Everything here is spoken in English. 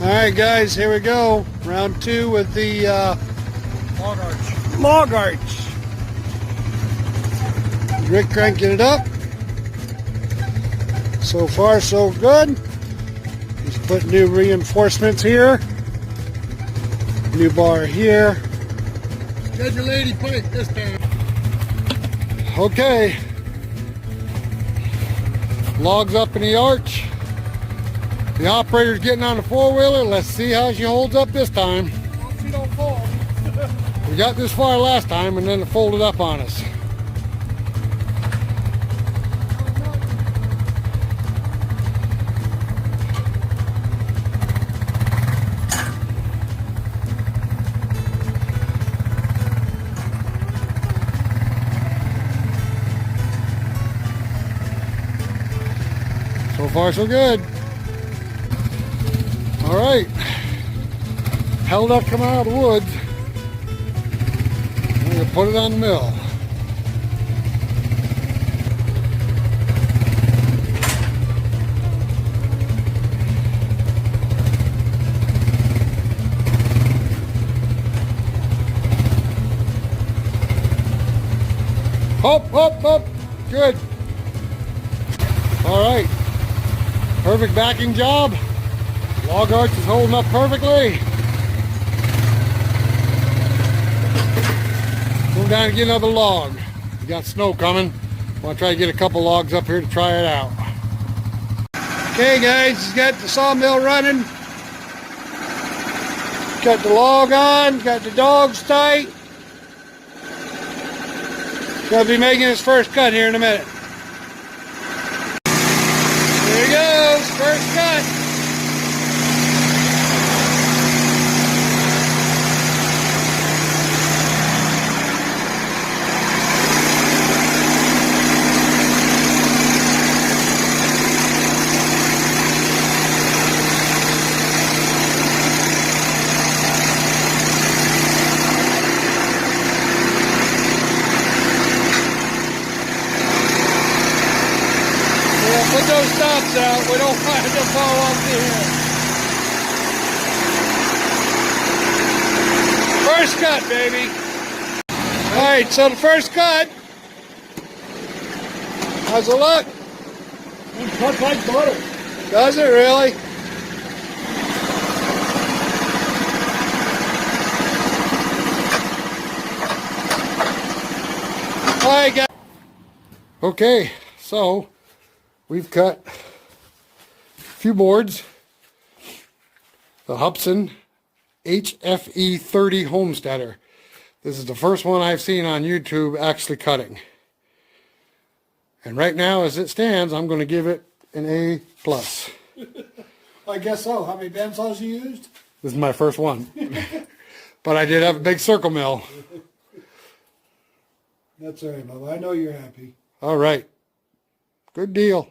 Alright guys, here we go. Round 2 with the log arch. Rick cranking it up. So far so good. He's put new reinforcements here. New bar here. Schedule 80 pipe this time. Okay. Logs up in the arch. The operator's getting on the four-wheeler. Let's see how she holds up this time. Hope she don't fall. We got this far last time and then it folded up on us. So far so good. All right, held up coming out of the woods. I'm gonna put it on the mill. Up, good. All right, perfect backing job. Log arch is holding up perfectly. Go down and get another log. We got snow coming. I want to try to get a couple logs up here to try it out. Okay guys, he's got the sawmill running. Got the log on, got the dogs tight. Gonna be making his first cut here in a minute. There he goes, first cut. Put those stops out, we don't want it to fall off the hill. First cut, baby. Alright, so the first cut. How's it look? It cuts like butter. Does it really? Alright, guys. Okay, so we've cut a few boards. The Hud-Son HFE 30 Homesteader. This is the first one I've seen on YouTube actually cutting. And right now, as it stands, I'm going to give it an A+. I guess so. How many bandsaws you used? This is my first one. But I did have a big circle mill. That's all right, Bubba. I know you're happy. All right. Good deal.